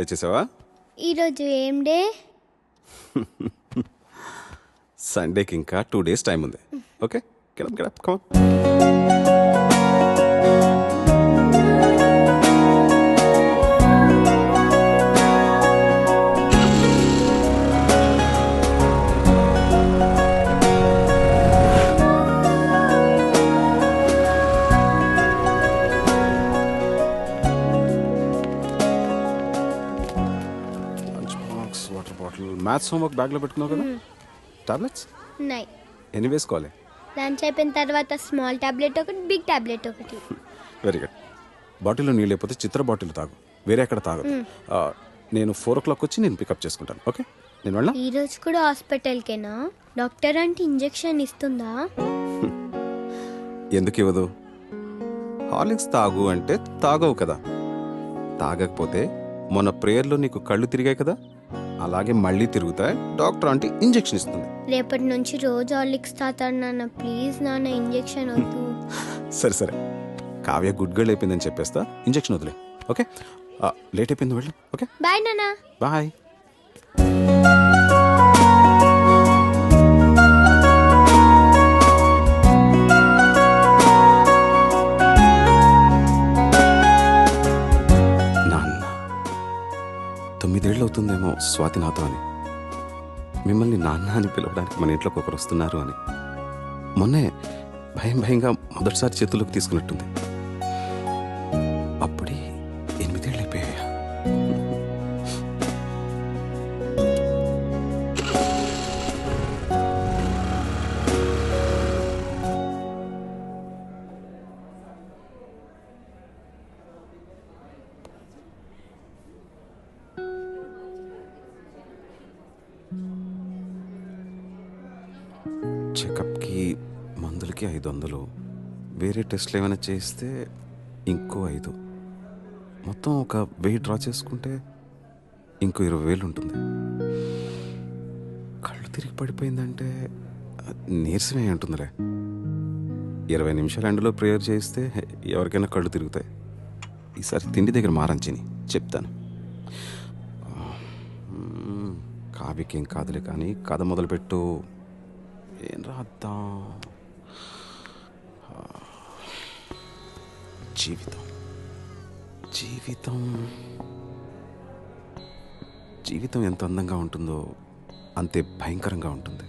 వచ్చేసావా? ఈరోజు ఏం డే? సండేకి ఇంకా 2 days టైం ఉంది. Okay, get up come water bottle. Maths homework బ్యాగ్లో పెట్టుకున్నావు కదా? టాబ్లెట్స్ ఉన్నాయి. ఎన్ని వేసుకోవాలి? లంచ్ అయిపోయిన తర్వాత స్మాల్ టాబ్లెట్ ఒకటి, బిగ్ టాబ్లెట్ ఒకటి. Very good. బాటిల్లో నీళ్ళు లేకపోతే చిత్ర బాటిల్ తాగు, వేరే ఎక్కడ తాగదు. నేను 4 o'clock వచ్చి నేను పికప్ చేసుకుంటాను. ఓకే, నేను వెళ్ళా. ఈరోజు కూడా హాస్పిటల్కేనా? డాక్టర్ అంటే ఇంజెక్షన్ ఇస్తుందా? ఎందుకు ఇవ్వదు? హార్లిక్స్ తాగు అంటే తాగవు కదా. తాగకపోతే మొన్న ప్రేయర్లో నీకు కళ్ళు తిరిగాయి కదా, అలాగే మళ్ళీ తిరుగుతాయి. డాక్టర్ అంటే ఇంజెక్షన్ ఇస్తుంది. రేపటి నుంచి రోజు హార్లిక్స్ తాతాడు నాన్న. ప్లీజ్ నాన్న, ఇంజెక్షన్ వద్దు. సరే సరే, కావ్య గుడ్ గర్ల్ అయిపోయిందని చెప్పేస్తా. ఇంజెక్షన్ వదిలే. ఓకే, లేట్ అయిపోయింది, వెళ్ళు. ఓకే బాయ్ నాన్న. బాయ్. నాన్న 9 ఏళ్ళు అవుతుందేమో స్వాతి నాతో అని. మిమ్మల్ని నాన్న అని పిలవడానికి మన ఇంట్లోకి ఒకరు వస్తున్నారు అని. మొన్నే భయంగా మొదటిసారి చేతుల్లోకి తీసుకున్నట్టుంది. అప్పుడే 8 ఏళ్ళు అయిపోయాయా? చెకప్కి మందులకి 500, వేరే టెస్ట్లు ఏమైనా చేస్తే ఇంకో 5, మొత్తం ఒక 1000 డ్రా చేసుకుంటే ఇంకో 20,000 ఉంటుంది. కళ్ళు తిరిగి పడిపోయిందంటే నీరసమే ఉంటుందిలే. 20 నిమిషాలు ఎండలో ప్రేయర్ చేస్తే ఎవరికైనా కళ్ళు తిరుగుతాయి. ఈసారి తిండి దగ్గర మారంచిని చెప్తాను. కావ్యకేం కాదులే కానీ కథ మొదలుపెట్టు. ఏం రాద్దాం? జీవితం జీవితం జీవితం ఎంత అందంగా ఉంటుందో అంతే భయంకరంగా ఉంటుంది.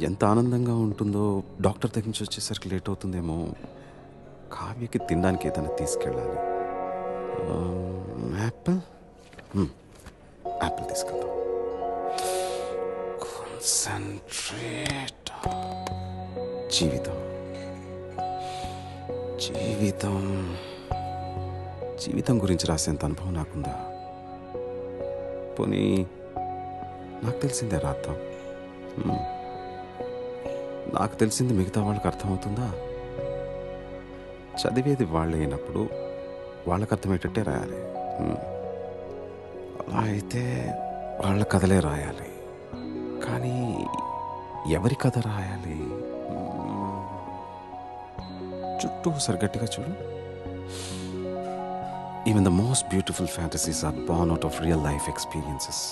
ఎంత ఆనందంగా ఉంటుందో డాక్టర్ దగ్గర నుంచి వచ్చేసరికి లేట్ అవుతుందేమో. కావ్యకి తినడానికి ఏదైనా తీసుకెళ్ళాలి. యాపిల్ యాపిల్ తీసుకెళ్దాం. కాన్సంట్రేట్. జీవితం జీవితం జీవితం గురించి రాసేంత అనుభవం నాకుందా? పోనీ నాకు తెలిసిందే రాద్దాం. నాకు తెలిసింది మిగతా వాళ్ళకి అర్థమవుతుందా? చదివేది వాళ్ళు అయినప్పుడు వాళ్ళకి అర్థమయ్యేటట్టే రాయాలి. అలా అయితే వాళ్ళ కథలే రాయాలి. కానీ ఎవరి కథ రాయాలి? చుట్టూ ఒకసారి గట్టిగా చూడు. Even the most beautiful fantasies are born out of real life experiences.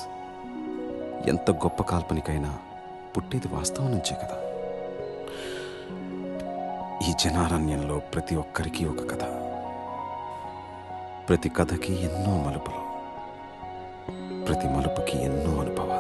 ఎంత గొప్ప కాల్పనికైనా పుట్టేది వాస్తవం నుంచే కదా. ఈ జనారణ్యంలో ప్రతి ఒక్కరికి ఒక కథ, ప్రతి కథకి ఎన్నో మలుపులు, ప్రతి మలుపుకి ఎన్నో అనుభవాలు.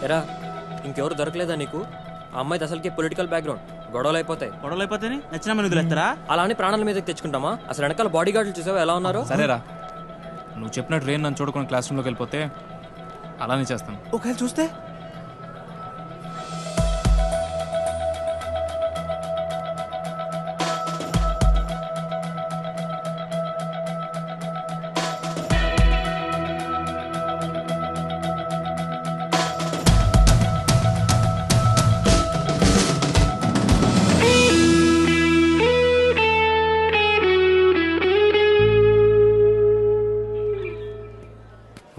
ఎరా ఇంకెవరు దొరకలేదా నీకు? ఆ అమ్మాయిది అసలుకి పొలిటికల్ బ్యాక్గ్రౌండ్, గొడవలు అయిపోతాయి నచ్చిన మన వదిలేస్తారా? అలా అని ప్రాణాల మీదకి తెచ్చుకుంటామా? అసలు వెనకాల బాడీ గార్డులు చూసావా ఎలా ఉన్నారో? సరేరా, నువ్వు చెప్పినట్టు రేన్ నన్ను చూడకుండా క్లాస్ రూమ్లోకి వెళ్ళిపోతే అలానే చేస్తాను. ఒకవేళ చూస్తే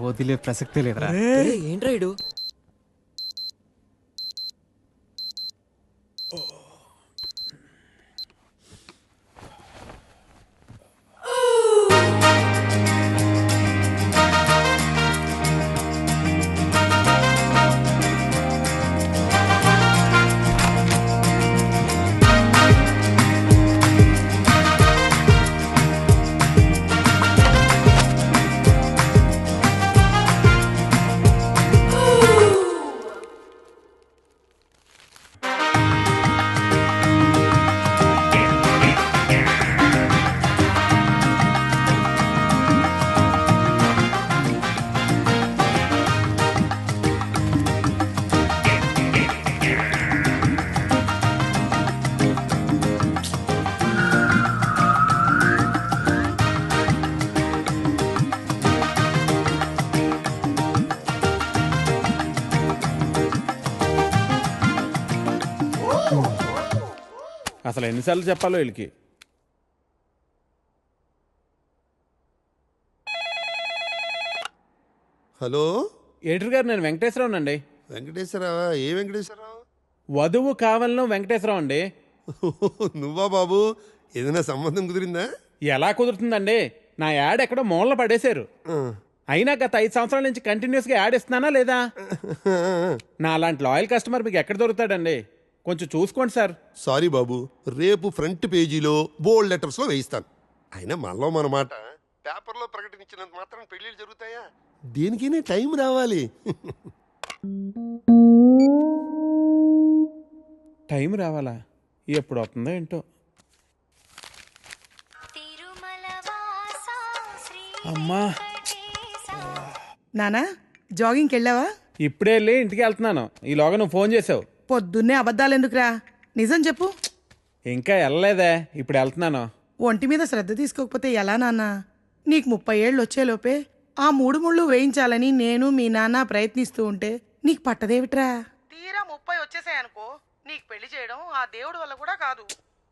వదిలే ప్రసక్తే లేదురా. ఏంట్రా ఇడు? అసలు ఎన్నిసార్లు చెప్పాలో వీళ్ళకి. హలో ఎడిటర్ గారు, నేను వెంకటేశ్వరరావునండి. వెంకటేశ్వరరావు? ఏ వెంకటేశ్వరరావు? వధువు కావాలను వెంకటేశ్వరరావు అండి. నువ్వా బాబు? ఏదైనా సంబంధం కుదిరిందా? ఎలా కుదురుతుందండి? నా యాడ్ ఎక్కడో మూలన పడేశారు. అయినా గత 5 సంవత్సరాల నుంచి కంటిన్యూస్గా యాడ్ ఇస్తున్నానా లేదా? నా అలాంటి లాయల్ కస్టమర్ మీకు ఎక్కడ దొరుకుతాడండి? కొంచెం చూసుకోండి సార్. సారీ బాబు, రేపు ఫ్రంట్ పేజీలో బోల్డ్ లెటర్స్లో వేయిస్తాను. అయినా మనలో మన మాట పేపర్లో ప్రకటించినంత మాత్రం పెళ్ళిళ్ళు జరుగుతాయా? దేనికైనా టైం రావాలి. టైం రావాలా? ఎప్పుడు వస్తుందో ఏంటో. అమ్మా, నానా జాగింగ్కి వెళ్ళావా? ఇప్పుడే వెళ్ళి ఇంటికి వెళ్తున్నాను. ఈలోగా నువ్వు ఫోన్ చేసావు. పొద్దున్నే అబద్ధాలు ఎందుకురా, నిజం చెప్పు. ఇంకా వెళ్ళలేదే, ఇప్పుడు వెళ్తున్నాను. ఒంటి మీద శ్రద్ధ తీసుకోకపోతే ఎలా నాన్నా? నీకు 30 ఏళ్ళు వచ్చేలోపే ఆ 3 ముళ్ళు వేయించాలని నేను మీ నాన్న ప్రయత్నిస్తూ ఉంటే నీకు పట్టదేవిట్రా? తీరా 30 వచ్చేసాయనుకో, నీకు పెళ్లి చేయడం ఆ దేవుడి వల్ల కూడా కాదు.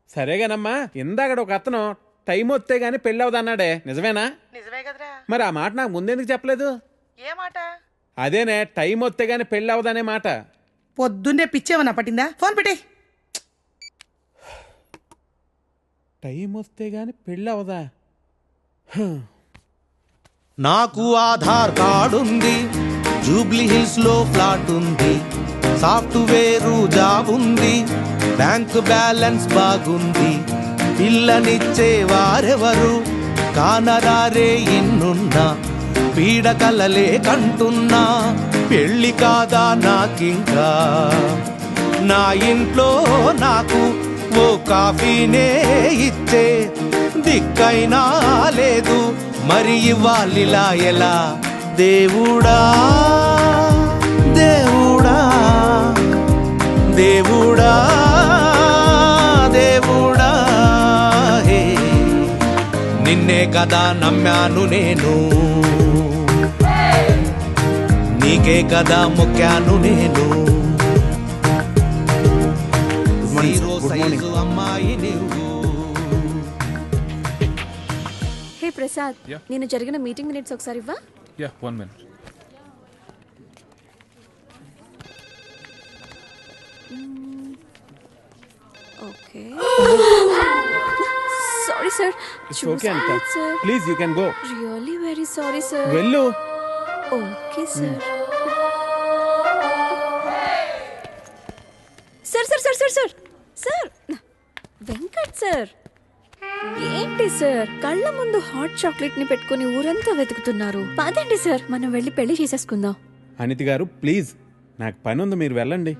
సరేగానమ్మా, ఇందాక ఒక అతను టైం వస్తే గానీ పెళ్ళి అవదన్నాడే, నిజమేనా? నిజమే కదరా. మరి ఆ మాట నాకు ముందెందుకు చెప్పలేదు? ఏ మాట? అదేనే, టైం వస్తే గానీ పెళ్ళి అవదనే మాట. పొద్దున్నే పిచ్చేమన్నా పట్టిందా? ఫోన్ పెట్టే. టైం వస్తే గానీ పెళ్ళి అవదా? నాకు ఆధార్ కార్డు ఉంది, జూబ్లీ హిల్స్ లో ఫ్లాట్ ఉంది, సాఫ్ట్వేరు జాబ్ ఉంది, బ్యాంక్ బ్యాలెన్స్ బాగుంది, పిల్లనిచ్చే వారెవరు కానరారే ఎన్నున్నా, పీడకలలే కంటున్నా, పెళ్ళి కాదా నాకింకా, నా ఇంట్లో నాకు ఓ కాఫీనే ఇచ్చే దిక్కైనా లేదు, మరి ఇవ్వాలిలా ఎలా? దేవుడా దేవుడా దేవుడా దేవుడా, హే నిన్నే కదా నమ్మాను నేను, నీకే కదా మొక్కాను నేను, జీరో సైజు అమ్మాయి నువ్వు. హే ప్రసాద్, నేను జరిగిన మీటింగ్ మినిట్స్ ఒకసారి ఇవ్వా? Yeah, 1 minute. Okay. Sorry sir. It's okay అంట. Please you can go. Really very sorry sir. వెళ్ళు. Okay sir. Sir sir sir sir sir sir Venkat sir, ఏంటి సార్ కళ్ళ ముందు హాట్ చాక్లెట్ ని పెట్టుకుని ఊరంతా వెతుకుతున్నారు? పదండి సార్, మనం వెళ్ళి పెళ్లి చేసేసుకుందాం. అనితి గారు ప్లీజ్, నాకు పని ఉంది, మీరు వెళ్ళండి.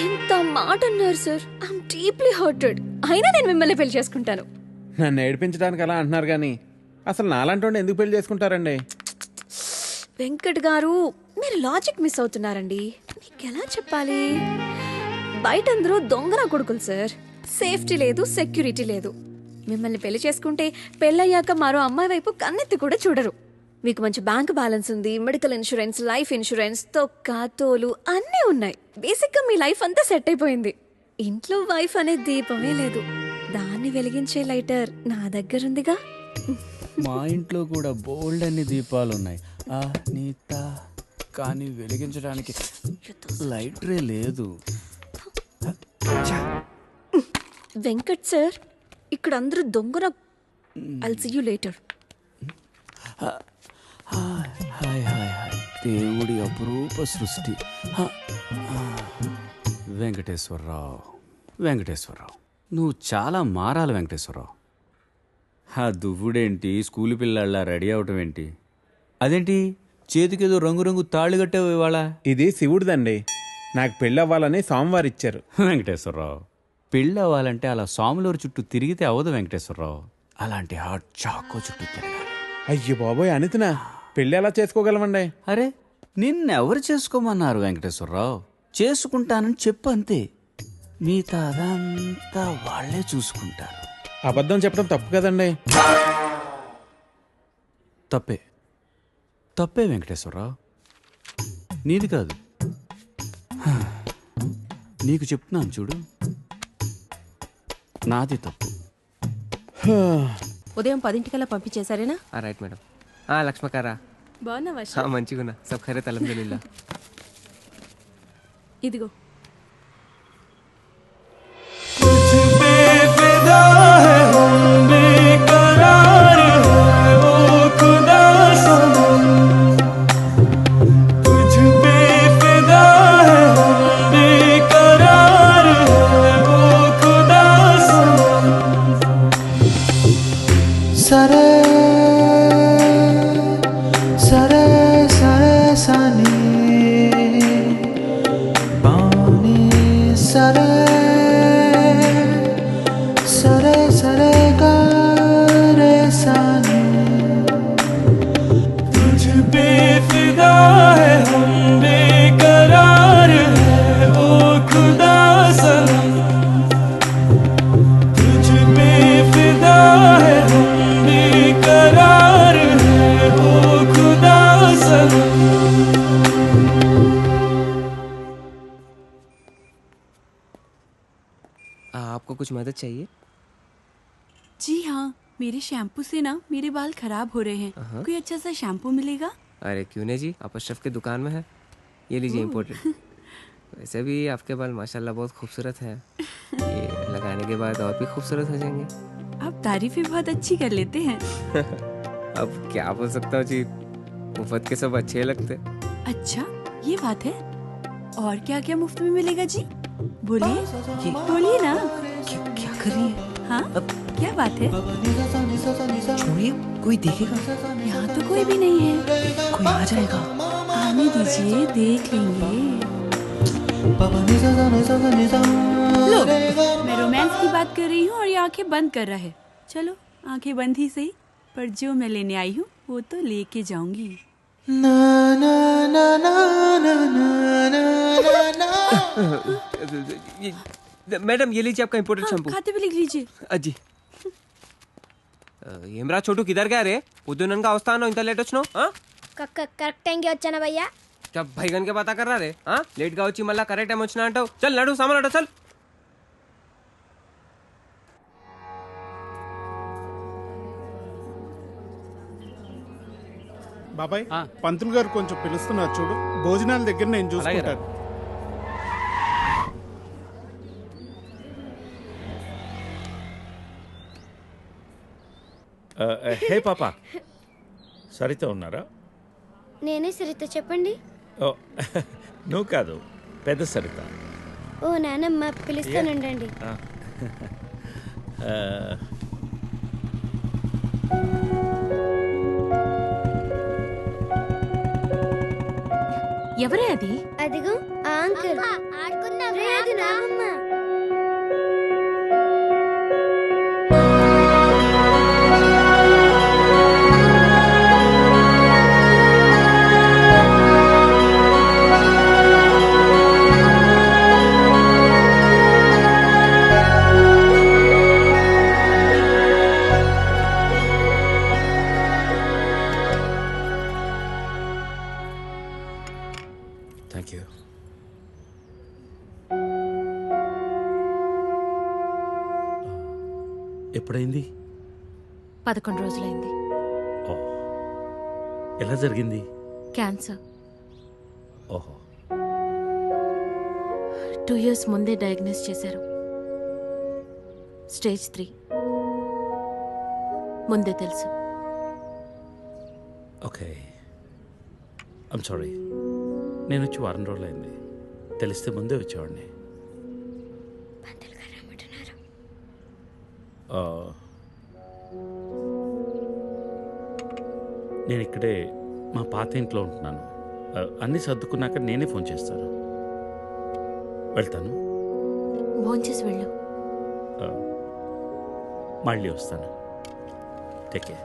ఎంత మాట అన్నారు సార్. I'm deeply hurted. అయినా నేను మిమ్మల్ని పెళ్లి చేసుకుంటాను. నన్ను ఏడిపించడానికి అలా అంటున్నారు కానీ అసలు నాలంటోండి ఎందుకు పెళ్లి చేసుకుంటారండి? వెంకట్ గారు, మీరు లాజిక్ మిస్ అవుతున్నారండి. మీకు ఎలా చెప్పాలి? బయట అందరూ దొంగన కొడుకులు సార్. సేఫ్టీ లేదు, సెక్యూరిటీ లేదు. మిమ్మల్ని పెళ్లి చేసుకుంటే పెళ్ళయ్యాక మరో అమ్మాయి వైపు కన్నెత్తి కూడా చూడరు. మీకు మంచి బ్యాంక్ బ్యాలెన్స్ ఉంది, మెడికల్ ఇన్సూరెన్స్, లైఫ్ ఇన్సూరెన్స్, తొక్క తోలు అన్నీ ఉన్నాయి. బేసిక్గా మీ లైఫ్ అంతా సెట్ అయిపోయింది. ఇంట్లో వైఫ్ అనే దీపమే లేదు, దాన్ని వెలిగించే లైటర్ నా దగ్గరుందిగా. మా ఇంట్లో కూడా బోల్డ్ అన్ని దీపాలున్నాయి నీత, కానీ వెలిగించడానికి లైటరే లేదు. వెంకట్ సార్, ఇక్కడ అందరూ దొంగన. I'll see you later. Hi hi hi, దేవుడి అపురూప సృష్టి. వెంకటేశ్వరరావు, వెంకటేశ్వరరావు, నువ్వు చాలా మారాలి వెంకటేశ్వరరావు. ఆ దువ్వుడేంటి, స్కూల్ పిల్లల్లా రెడీ అవటం ఏంటి? అదేంటి చేతికేదో రంగురంగు తాళి కట్టావు ఇవాళ? ఇది శివుడిదండి, నాకు పెళ్ళి అవ్వాలని స్వామివారు ఇచ్చారు. వెంకటేశ్వరరావు, పెళ్ళి అవ్వాలంటే అలా స్వాములూరు చుట్టూ తిరిగితే అవ్వదు వెంకటేశ్వరరావు. అలాంటి హాట్ చాకో చుట్టూ తిరగాలి. అయ్యో బాబోయ్ అనితినా, పెళ్ళి ఎలా చేసుకోగలమండి? అరే నిన్నెవరు చేసుకోమన్నారు వెంకటేశ్వరరావు? చేసుకుంటానని చెప్పు అంతే, మిగతా అదంతా వాళ్లే చూసుకుంటారు. అబద్ధం చెప్పడం తప్పు కదండి. తప్పే తప్పే వెంకటేశ్వరరావు, నీది కాదు. నీకు చెప్తున్నాను చూడు, నాది తప్పు. ఉదయం 10 పంపించేశారేనా? Right madam. లక్ష్మకారా బాగున్నావా? మంచిగున్నా, సబ్ ఖైరత్ అల్హమ్దులిల్లా. ఇదిగో. సరే సరే సరే సని బాని సరే సరే సరే గరే సని तुझ पे फिदा है हम बेकरार है ओ खुदा सनम तुझ पे फिदा है हम बेकरार है ओ खुदा सनम. आपको कुछ मदद चाहिए? जी हाँ, मेरे शैम्पू से ना मेरे बाल खराब हो रहे हैं. कोई अच्छा सा शैम्पू मिलेगा? अरे क्यों नहीं जी, आप अशरफ की दुकान में है, ये लीजिए इम्पोर्टेड. वैसे भी आपके बाल माशाल्लाह बहुत खूबसूरत हैं. ये लगाने के बाद और भी खूबसूरत हो जाएंगे. आप तारीफें बहुत अच्छी कर लेते हैं. अब क्या बोल सकता हूँ जी, मुफ्त के सब अच्छे लगते. अच्छा, ये बात है. और क्या क्या मुफ्त में मिलेगा जी? बोलिए बोलिए ना. क्या कर रही है? हाँ, क्या बात है? छोड़िए, कोई देखेगा. यहाँ तो कोई भी नहीं है. कोई आ जाएगा. आने दीजिए, देख लेंगे. लो, मैं रोमांस की बात कर रही हूँ और ये आंखें बंद कर रहा है. चलो, आंखें बंद ही सही, पर जो मैं लेने आई हूँ वो तो लेके जाऊंगी. ना ना ना ना ना ना ना ना. मैडम ये लीजिए आपका इम्पोर्टेड शैम्पू. खाते भी लिख लीजिए. అజ్జి ఏమ్రా చోటు కిదర్ గా రే పొద్దుననగా వస్తాను ఇంత లేట్ వచ్చినావు కరెక్ట్ టైంకి వచ్చానా భయ్యా क्या भैगन के बाता कर रहा रे लेट గా వచ్చి మళ్ళా కరెక్ట్ టైం వచ్చినా అంటావు చల్ నడు సామాన్ అడు చల్ బాబాయ్ పంతులు గారు కొంచెం పిలుస్తున్నారు చూడు. భోజనాల దగ్గర నేను చూసుకుంటాను. హే పాప, సరిత ఉన్నారా? నేనే సరిత, చెప్పండి. ఓ నువ్వు కాదు, పెద్ద సరిత. ఓ నానమ్మ, పిలుస్తానండి. ఎవరే అది? అదిగో ఆ అంకుల్. ఆడుకుందాం. అది నానమ్మ. Thank you. ఎప్పుడైంది? 11 రోజులైంది. ఓ, ఎలా జరిగింది? క్యాన్సర్. ఓహో. 2 years ముందే డయాగ్నోస్ చేశారు. స్టేజ్ 3. ముందే తెలుసు. Okay, I'm sorry. నేను వచ్చి వారం రోజులైంది. తెలిస్తే ముందే వచ్చేవాడిని. నేను ఇక్కడే మా పాత ఇంట్లో ఉంటున్నాను. అన్నీ సర్దుకున్నాక నేనే ఫోన్ చేస్తాను. వెళ్తాను. భోంచేసి వెళ్ళు. మళ్ళీ వస్తాను. Take care.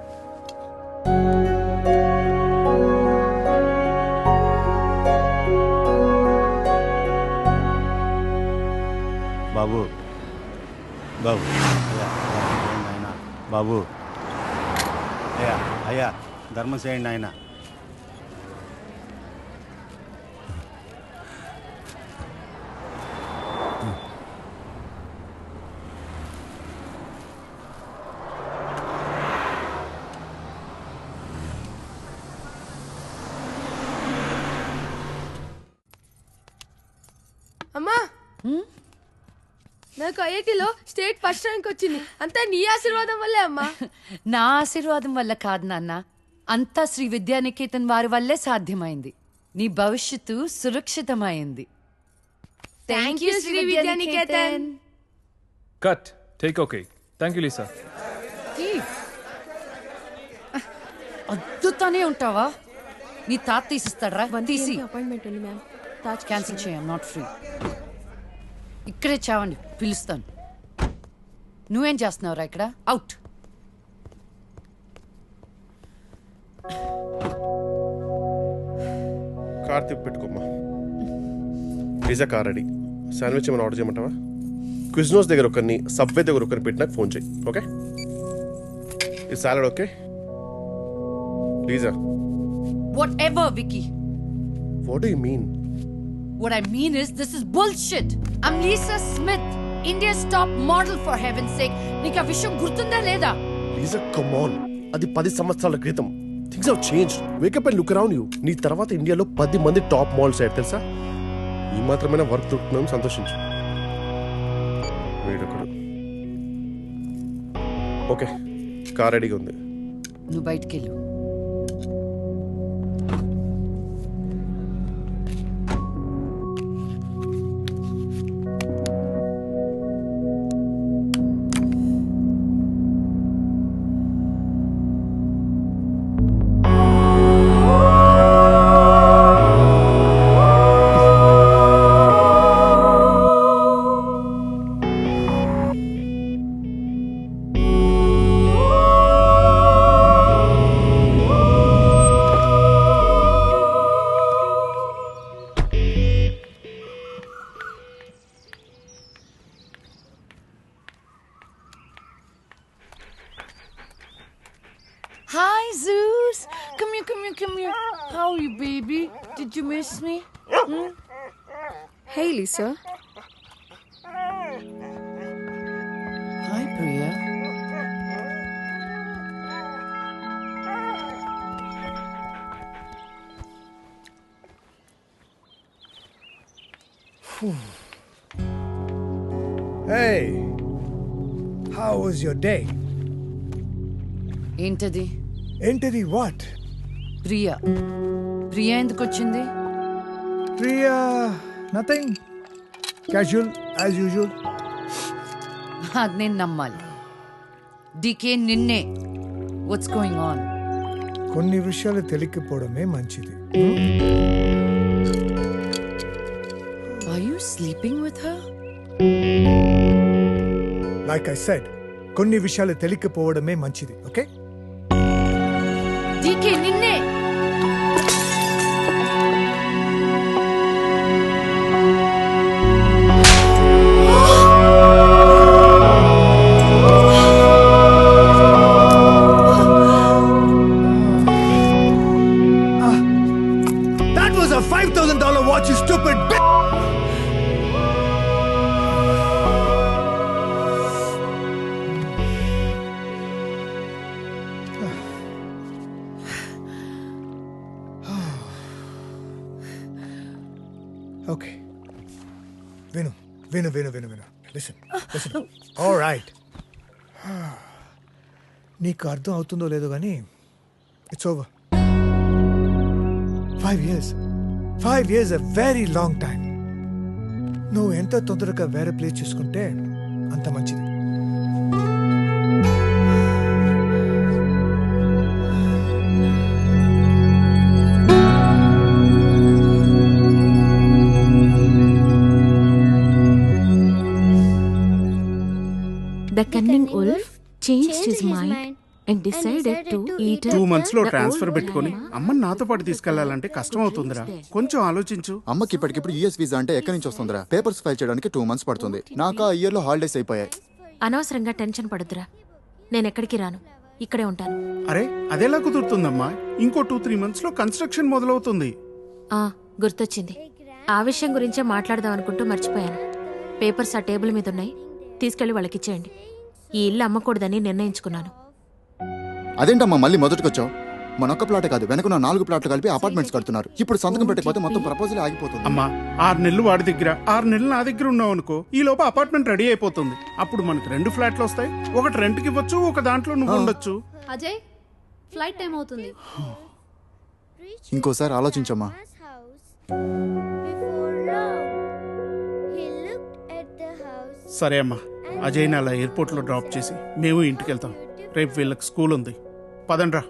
బాబు బాబు ఆయన బాబు అయ్యా అయ్యా ధర్మం చేయండి ఆయన. నాకు ఐఐటిలో స్టేట్ ఫస్ట్ ర్యాంక్ వచ్చింది. అంతా నీ ఆశీర్వాదం వల్లే అమ్మా. నా ఆశీర్వాదం వల్ల కాదు నాన్న, అంతా శ్రీ విద్యానికేతన్ వారి వల్లే సాధ్యమైంది. నీ భవిష్యత్తు సురక్షితమైంది. Thank you Shri Vidyanikethan. Cut take okay. Thank you Lisa. అద్దుతానే ఉంటావా? నీ తాత తీసిస్తాడరా? తీసి అపాయింట్మెంట్ ఉంది మ్యామ్. క్యాన్సిల్ చేయం, నాట్ ఫ్రీ. ఇక్కడే చావండి, పిలుస్తాను. నువ్వేం చేస్తున్నావురా ఇక్కడ? అవుట్. కార్ తిప్పి పెట్టుకోమ్మా. Pizza car ready. శాండ్విచ్ ఏమైనా ఆర్డర్ చేయమంటావా? క్విజ్నోస్ దగ్గర ఒకరిని, సబ్వే దగ్గర ఒకరిని పెట్టి నాకు ఫోన్ చేయి. ఓకే? ఈ సాలడ్ ఓకే? ప్లీజా. Whatever, Vicky. What do you mean? What I mean is, this is bullshit. I'm Lisa Smith, India's top model, for heaven's sake. నీకు ఆ విషయం గుర్తుందా లేదా? లీజా కమ్ ఆన్. అది 10 సంవత్సరాల క్రితం. Things have changed. Wake up and look around you. నీ తర్వాత ఇండియాలో 10 మంది టాప్ మోడల్స్ అయ్యారు తెలుసా? ఈ మాత్రమైనా వర్క్ దొరుకుతున్నాం, సంతోషించు. వేడొకడు. ఓకే, కార్ రెడీగా ఉంది. నువ్వు బయటికెళ్ళు. Hi, Zeus. Come here, come here, come here. How are you, baby? Did you miss me? Hey, Lisa. Hi, Priya. Hey, how was your day? ఏంటది? ఏంటిది? వాట్? ప్రియా. ప్రియా ఎందుకు వచ్చింది? Priya nothing, casual as usual. అది నేను నమ్మాలి. డీకే నిన్నే. What's going on? కొన్ని విషయాలు తెలియకపోవడమే మంచిది. Are you sleeping with her? Like I said, కొన్ని విషయాలు తెలియకపోవడమే మంచిది. ఓకే? డీకే నిన్నే. That was a $5,000 watch, you stupid bitch! Okay. Vinu. Listen. All right. నీకు అర్థం అవుతుందో లేదో కానీ it's over. 5 years. 5 years a very long time. నువ్వు ఎంత తొందరగా వేరే ప్లేస్ చూసుకుంటే అంత మంచిది. The cunning wolf changed his mind and decided to eat 2 months లో ట్రాన్స్ఫర్ పెట్టుకొని అమ్మని నాతో పాటు తీసుకెళ్లాలంటే కష్టం అవుతుందిరా. కొంచెం ఆలోచించు. అమ్మకి ఇప్పటికిప్పుడు యూఎస్ వీసా అంటే ఎక్కడి నుంచి వస్తుందిరా? పేపర్స్ ఫైల్ చేయడానికి 2 months పడుతుంది. నాకు ఆ ఇయర్ లో హాలిడేస్ అయిపోయాయి. అనవసరంగా టెన్షన్ పడొద్దురా. నేను ఎక్కడికి రాను, ఇక్కడే ఉంటాను. అరే అదెలా కుదురుతుందమ్మా? ఇంకో 2-3 months లో కన్స్ట్రక్షన్ మొదలవుతుంది. గుర్తొచ్చింది. ఆ విషయం గురించే మాట్లాడదాం అనుకుంటూ మర్చిపోయాను. పేపర్స్ ఆ టేబుల్ మీద ఉన్నాయి, తీసుకెళ్లి వాళ్ళకి ఇచ్చేయండి. ఈ ఇల్లు అమ్మకూడదని నిర్ణయించుకున్నాను. అదేంటమ్మా మళ్ళీ మొదటికొచ్చావు? మనొక్క ప్లాటే కాదు, వెనక 4 ప్లాట్లు కలిపి అపార్ట్మెంట్స్ కడుతున్నారు. ఇప్పుడు సంతకం పెట్టకపోతే మొత్తం ప్రపోజల్ ఆగిపోతుంది. అమ్మా 6 నెలలు వాడి దగ్గర 6 నెలలు నా దగ్గర ఉన్నావు అనుకో, ఈ లోపు అపార్ట్మెంట్ రెడీ అయిపోతుంది. అప్పుడు మనకు 2 ఫ్లాట్లు వస్తాయి. ఒకటి రెంట్కి ఇవ్వచ్చు, ఒక దాంట్లో నువ్వు ఉండొచ్చు. అజయ్ ఫ్లైట్ టైం అవుతుంది. ఇంకోసారి ఆలోచించమ్మా. సరే అమ్మా, అజయ్ని అలా ఎయిర్పోర్ట్లో డ్రాప్ చేసి మేము ఇంటికి వెళ్తాం. రేపు వీళ్ళకి స్కూల్ ఉంది. పదండ్రా.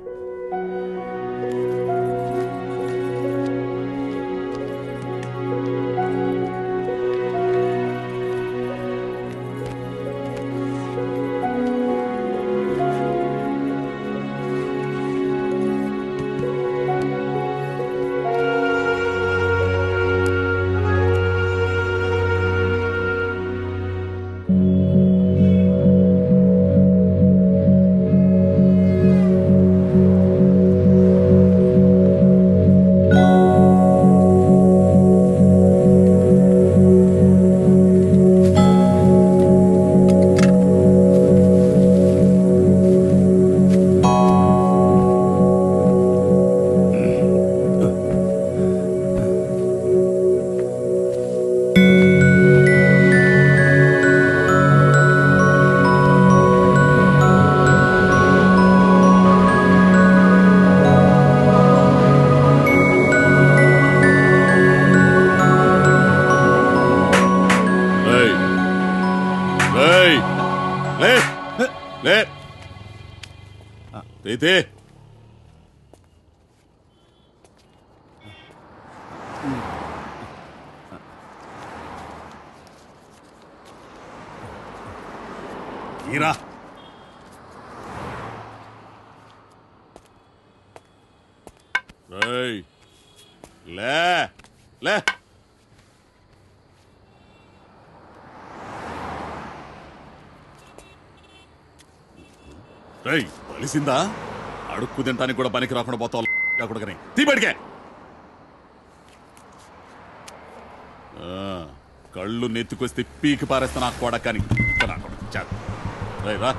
తెలిసిందా? అడుక్కు తింటానికి కూడా పనికి రాకుండా పోతావు. తీబడికే కళ్ళు నెత్తుకొస్తే పీకి పారేస్తా నాకు కొడకని. రా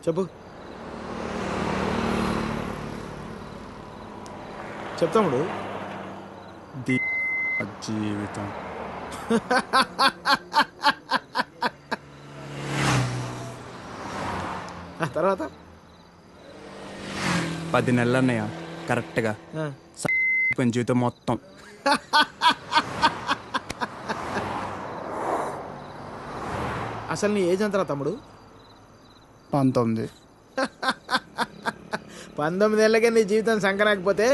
చెప్పు. చెప్తాముడు. జీవితం తర్వాత 10 నెలలు అన్నయ్య కరెక్ట్గా జీవితం మొత్తం. అసలు నీ ఏజ్ ఎంతరా తమ్ముడు? 19. 19 ఏళ్ళకే నీ జీవితం సంకరాకపోతే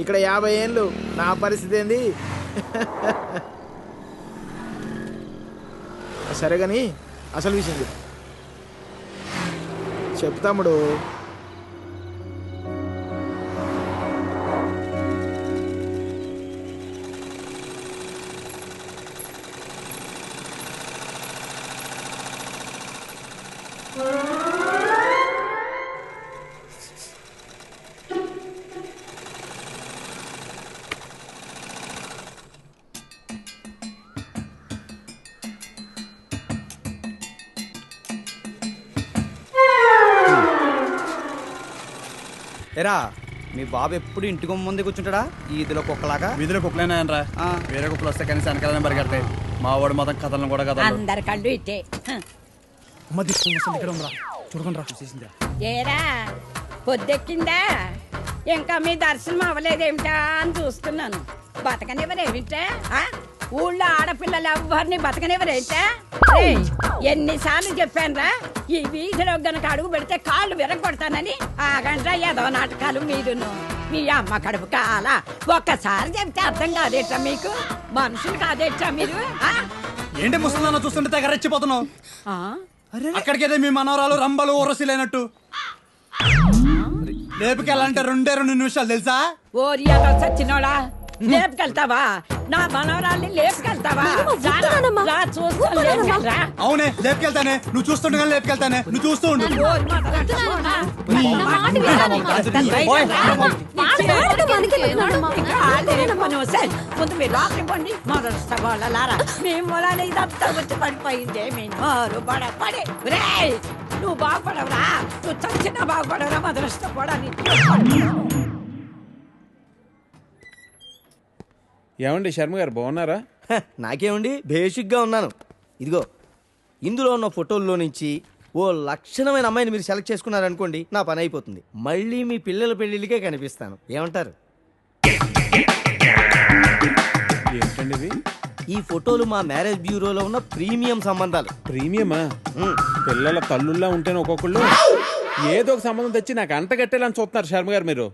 ఇక్కడ 50 ఏళ్ళు నా పరిస్థితి ఏంది? సరే కానీ అసలు విషయం చెప్పు తమ్ముడు. ఎరా మీ బాబు ఎప్పుడు ఇంటికి ముందే కూర్చుంటాడా? ఈదిలో కుక్కలాగా. వీధిలో కుక్కలేనాయనరా, వేరే కుక్కలు వస్తే కానీ వెనకాలనే పరిగెడతాయి. మా వాడు మొత్తం కథలను కూడా కదా అందరి కళ్ళు ఇట్టే. ఇక్కడ ఉందా చూడకుండా చూసేసిందా? ఏరా పొద్దెక్కిందా? ఇంకా మీ దర్శనం అవ్వలేదేమిటా అని చూస్తున్నాను. బతకనివ్వరేమిటా? ఊళ్ళో ఆడపిల్లలు ఎవరిని బతకనివ్వరేంటే? ఎన్నిసార్లు చెప్పానురా, ఈ వీధిలో గనక అడుగు పెడితే కాళ్ళు విరగొడతానని. ఆగండ్రా ఏదో నాటకాలు మీరును. మీ అమ్మ కడుపు కాలా ఒక్కసారి చెప్తే అర్థం కాదేట్రా మీకు? మనుషులు కాదేట్రా మీరు? ఏంటి ముసలిదాన్ని చూస్తుంటే తెగ రెచ్చిపోతున్నావు? అక్కడికైతే మీ మనవరాలు రంబలు ఊరసిలేనట్టు లేపుకెళ్ళాలంటే 2 నిమిషాలు తెలుసా? ఓరియాలో చచ్చినోడా, లేపుకెళ్తావా? నా మనవరాల్ని లేపుకెళ్తావా? అవునే లేపుకెళ్తానే, నువ్వు చూస్తుండగా లేపుకెళ్తానే, నువ్వు చూస్తూ ఉండు. ముందు మీరు లోపలికి పోండి. మొదలుస్తారా మీ మూలాన్ని ఇదంతా వచ్చి పడిపోయిందే. మీ నోరు పడి నువ్వు బాగుపడవురా, నువ్వు చచ్చినా బాగుపడవురా. మొదలుస్తాని ఏమండి శర్మ గారు బాగున్నారా? నాకేమండి బేసిక్గా ఉన్నాను. ఇదిగో ఇందులో ఉన్న ఫోటోల్లో నుంచి ఓ లక్షణమైన అమ్మాయిని మీరు సెలెక్ట్ చేసుకున్నారనుకోండి, నా పని అయిపోతుంది. మళ్ళీ మీ పిల్లల పెళ్ళిళ్ళకే కనిపిస్తాను. ఏమంటారు? ఏంటండి ఇవి? ఈ ఫోటోలు మా మ్యారేజ్ బ్యూరోలో ఉన్న ప్రీమియం సంబంధాలు. ప్రీమియమా? పిల్లల తల్లుల్లా ఉంటేనే ఒక్కొక్కళ్ళు ఏదో ఒక సంబంధం తెచ్చి నాకు అంటగట్టేలని చూస్తున్నారు శర్మ గారు మీరు.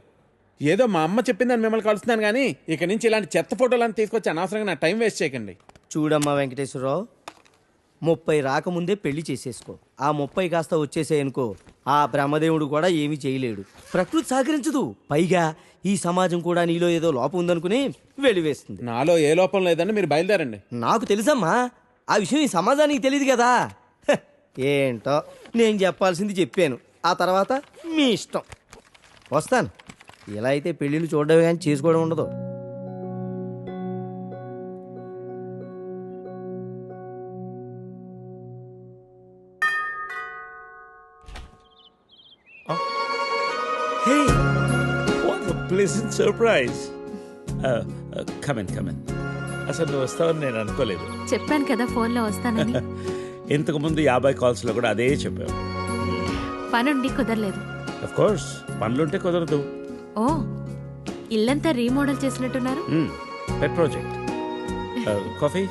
ఏదో మా అమ్మ చెప్పిందని మిమ్మల్ని కలుస్తున్నాను కానీ ఇక నుంచి ఇలాంటి చెత్త ఫోటోలను తీసుకొచ్చి అనవసరంగా నా టైం వేస్ట్ చేయకండి. చూడమ్మా వెంకటేశ్వరరావు, 30 రాకముందే పెళ్లి చేసేసుకో. ఆ 30 కాస్త వచ్చేసేయనుకో, ఆ బ్రహ్మదేవుడు కూడా ఏమీ చేయలేడు. ప్రకృతి సహకరించదు. పైగా ఈ సమాజం కూడా నీలో ఏదో లోపం ఉందనుకుని వెలివేస్తుంది. నాలో ఏ లోపం లేదని మీరు బయలుదేరండి. నాకు తెలుసమ్మా, ఆ విషయం ఈ సమాజానికి తెలియదు కదా. ఏంటో నేను చెప్పాల్సింది చెప్పాను, ఆ తర్వాత మీ ఇష్టం. వస్తాను. ఇలా అయితే పెళ్ళిళ్ళు చూడడమే కానీ చేసుకోవడం ఉండదు. Hey, what a pleasant surprise. Come in. అసలు నువ్వు వస్తావని నేను అనుకోలేదు. చెప్పాను కదా ఫోన్లో వస్తానని. ఇంతకుముందు 50 కాల్స్లో కూడా అదే చెప్పావు. పనుండి కుదరలేదు. అఫ్ కోర్స్ పనులుంటే కుదరదు. ఓ, ఇల్లంతా రీమోడల్ చేసినట్టున్నారు. పెట్ project. Coffee?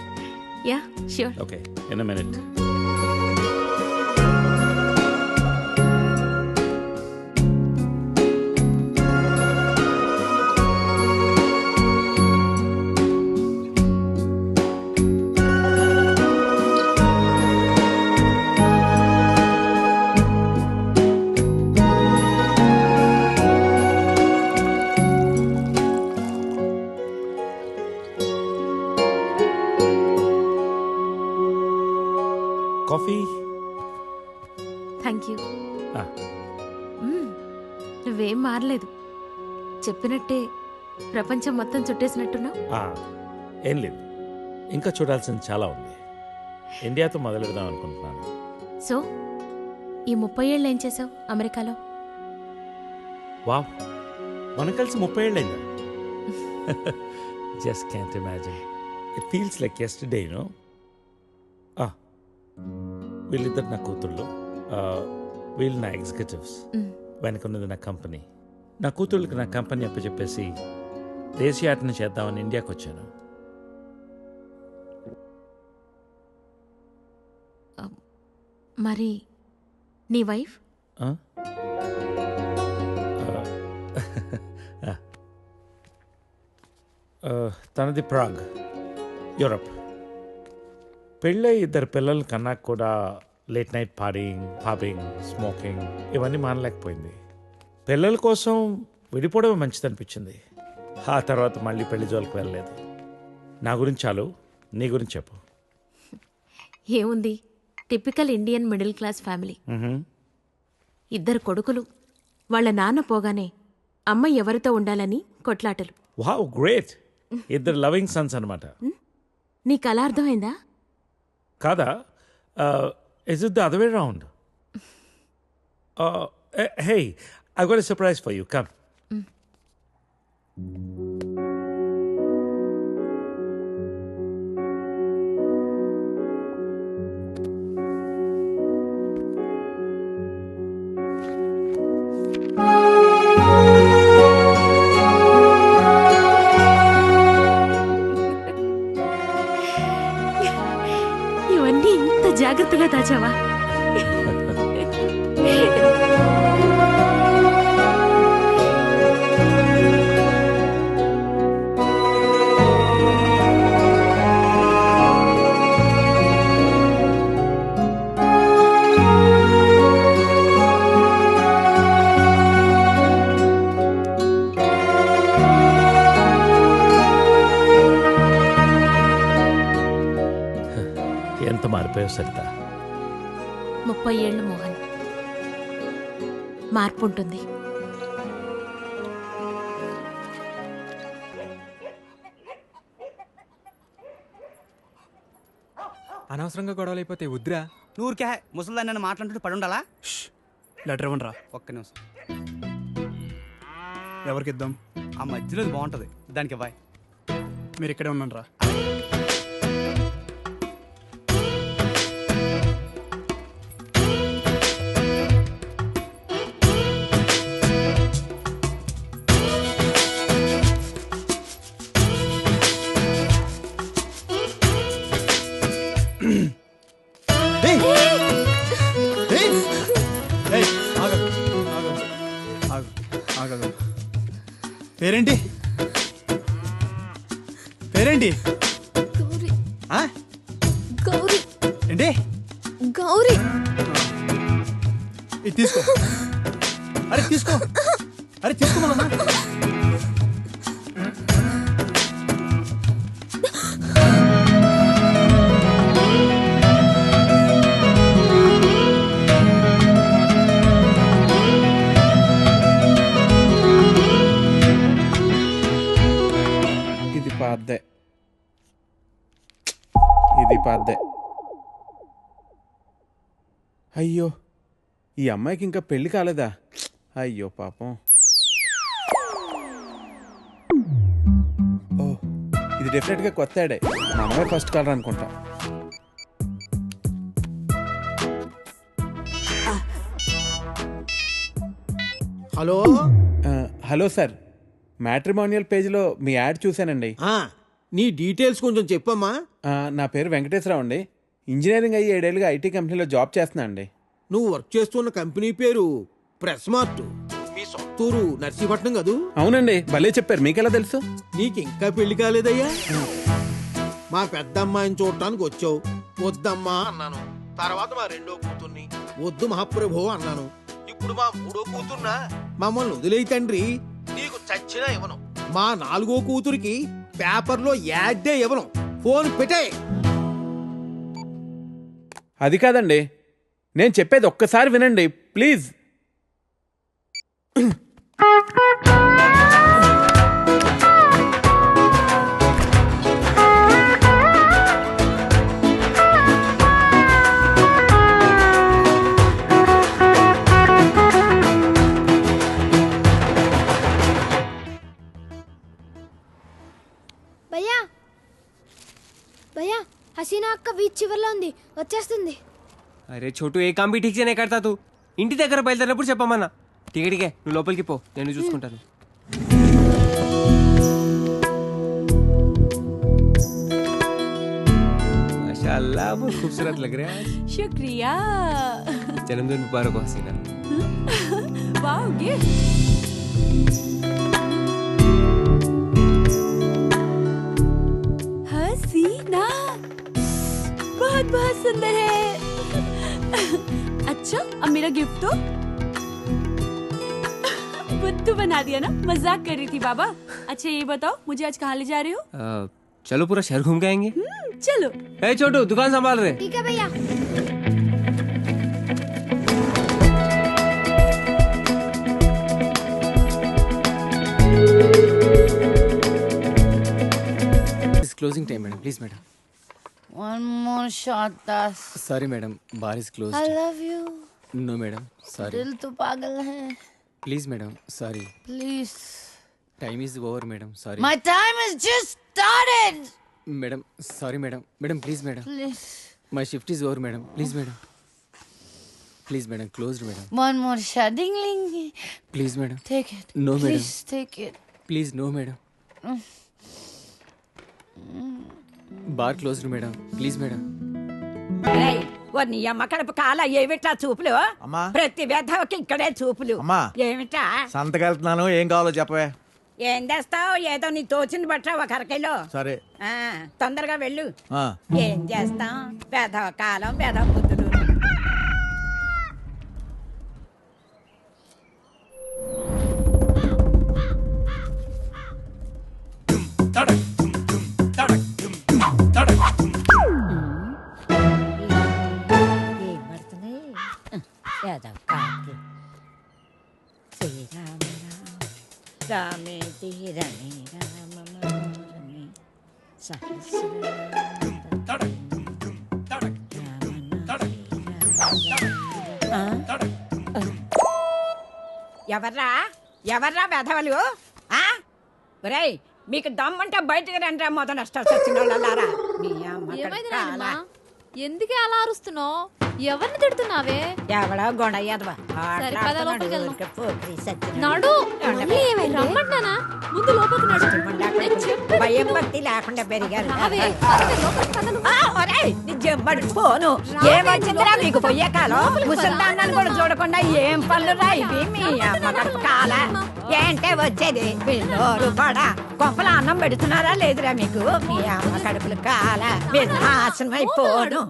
Yeah sure. Okay, in a minute. Coffee? Thank you. నువ్వేం మారలేదు. చెప్పినట్టే ప్రపంచం మొత్తం చుట్టేసినట్టున్నావు. ఏం లేదు, ఇంకా చూడాల్సింది చాలా ఉంది. ఇండియాతో మొదలు పెడదాం అనుకుంటున్నాను. సో ఈ 30 ఏళ్ళు ఏం చేసావు అమెరికాలో? వావ్, మనం కలిసి 30 ఏళ్ళైందా? Just can't imagine. It feels like yesterday, you know. వీళ్ళిద్దరు నా కూతుళ్ళు, వీళ్ళు నా ఎగ్జిక్యూటివ్స్, వెనకున్నది నా కంపెనీ. నా కూతుళ్ళకి నా కంపెనీ అప్పచెప్పేసి దేశీయాటన చేద్దామని ఇండియాకి వచ్చాను. మరి నీ వైఫ్? తనది ప్రాగ్, యూరప్. పెళ్ళై 2 పిల్లలు కన్నా కూడా late night partying, pubbing, smoking ఇవన్నీ మానలేకపోయింది. పిల్లల కోసం విడిపోవడం మంచిది అనిపించింది. ఆ తర్వాత మళ్ళీ పెళ్లి జోలికి వెళ్ళలేదు. నా గురించి చాలు, నీ గురించి చెప్పు. ఏముంది, typical Indian middle class family. 2 కొడుకులు. వాళ్ళ నాన్న పోగానే అమ్మ ఎవరితో ఉండాలని కొట్లాటలు. Wow, great. 2 లవింగ్ సన్స్ అన్నమాట. నీకు అలా అర్థమైందా? కాదా? Is it the other way round? Hey, I got a surprise for you. Come. होता जवा। ఎంత మారిపోయావు సరిత. 30 ఏళ్ళు మోహన్. మార్పు ఉంటుంది. అనవసరంగా గొడవలు అయిపోతే వద్దురా. నూరికే ముసలిదాన్ని నన్ను మాట్లాడుతూ పడి ఉండాలా? లెటర్ ఇవ్వండి రా. ఒక్క నిమిషం. ఎవరికి ఇద్దాం? ఆ మధ్యలో బాగుంటుంది, దానికి ఇవ్వాలి. మీరు ఇక్కడే ఉన్నాను రా. పేరేంటి? పేరేంటి? గౌరీ. ఏంటి? గౌరీ. ఇది తీసుకో. అరే తీసుకో. అరే తీసుకోమన్నా. ఇది పాద్దే. అయ్యో, ఈ అమ్మాయికి ఇంకా పెళ్లి కాలేదా? అయ్యో పాపం. ఓ, ఇది డెఫినెట్గా కొత్త యాడే. మనమే ఫస్ట్ కలర్ అనుకుంటా. హలో. హలో సార్, మ్యాట్రిమోనియల్ పేజ్లో మీ యాడ్ చూశానండి. నీ డీటెయిల్స్ కొంచెం చెప్పమ్మా. నా పేరు వెంకటేశ్వరరావు అండి. ఇంజనీరింగ్ అయ్యి 7 ఏళ్ళుగా ఐటీ కంపెనీలో జాబ్ చేస్తున్నా అండి. నువ్వు వర్క్ చేస్తున్న కంపెనీ పేరు ప్రెస్ మార్ట్. మీ సొంతూరు నర్సీపట్నం కదూ? అవునండి, భలే చెప్పారు. మీకెలా తెలుసు? నీకు ఇంకా పెళ్లి కాలేదయ్యా? మా పెద్దమ్మాయిని చూడటానికి వచ్చావు. వద్దమ్మా అన్నాను. తర్వాత మా రెండో కూతుర్ని వద్దు మహాప్రభు అన్నాను. ఇప్పుడు మా మూడో కూతుర్నా? మమ్మల్ని వదిలేయి తండ్రి, నీకు చచ్చినా ఇవ్వను. మా 4గో కూతురికి పేపర్లో యాడ్డే ఇవ్వను. ఫోన్ పెట్టే. అది కాదండి, నేను చెప్పేది ఒక్కసారి వినండి ప్లీజ్. భయ్యా భయ్యా, హసీనా అక్క బీచ్ చివర్లో ఉంది, వచ్చేస్తుంది. అరే చోటు, ఏ కామ్ బి ఠీక్ సే నే కర్తా తూ. ఇంటి దగ్గర బయలుదేరినప్పుడు చెప్పమన్నా. టికెట్కే, నువ్వు లోపలికి పో, నేను చూసుకుంటాను. माशाअल्लाह, बहुत खूबसूरत लग रहे हैं. शुक्रिया. जन्मदिन मुबारक हो हसीना. Wow, gift. हसीना बहुत बहुत सुंदर है. अच्छा, अब मेरा गिफ्ट तो बुद्धू बना दिया ना. मजाक कर रही थी बाबा. अच्छा ये बताओ, मुझे आज कहाँ ले जा रहे हो? चलो पूरा शहर घूम के आएंगे. चलो. ए छोटू, दुकान संभाल रहे. ठीक है भैया. Closing time, madam. Please, madam. One more shot, Das. Sorry, madam. Bar is closed. I love you. No, madam. Sorry. दिल तो पागल है. Please, madam. Sorry. Please. Time is over, madam. Sorry. My time has just started. Madam, sorry, madam. Madam, please, madam. Please. My shift is over, madam. Please, madam. Please, madam. Closed, madam. One more shot. Ding, ding. Please, madam. Take it. No, madam. Please take it. Please, no, madam. Bar closed, madam. Please, madam. Hey, ఓ నీ అమ్మ కడుపు కాల ఏమిటా చూపులు అమ్మా. ప్రతి వెధవకి ఇక్కడే చూపులు అమ్మా. ఏమిటా సంతకెళ్తున్నాను ఏం కావాలో చెప్పవే. ఏం చేస్తావు ఏదో నీ తోచింది బట్ట ఒక అరకిలో సరే. తొందరగా వెళ్ళు ఆ. ఏం చేస్తాం వెధవ కాలం వెధవ బుద్ధులు ఏం పడుతుంది వెధవ కాకి శ్రీరామ రామే తీరని రామీ ఎవర్రా ఎవర్రా వెధవలు ఒరేయ్ మీకు దమ్మంటే బయటకు రండి మొదలు నష్టాలు వచ్చిన వాళ్ళారా మీ అమ్మ ఏమైందిరా ఎందుకే అలా అరుస్తున్నావు ఎవరిని తిడుతున్నావే ఎవడో గొడయ్యదవా సరే, పద లోపలికి వెళ్దాం. నడు మళ్ళీ ఏమైంది? రమ్మంటానా ముందు లోపలికి నడు నేను చెప్పేది భయం విను. భక్తి లేకుండా పెరిగారు రావే. నీ జమ్మడి పోను ఏమొచ్చిందిరా మీకు పోయే కాలం ముసల్దాన్ని కూడా చూడకుండా ఏం పనులు రా ఇవి మీ అమ్మ కడుపు కాల ఏంటే వచ్చేది పిల్లోరు కూడా కొంపల అన్నం పెడుతున్నారా లేదురా మీకు మీ అమ్మ కడుపులు కాల మీరు నాశనం అయిపోను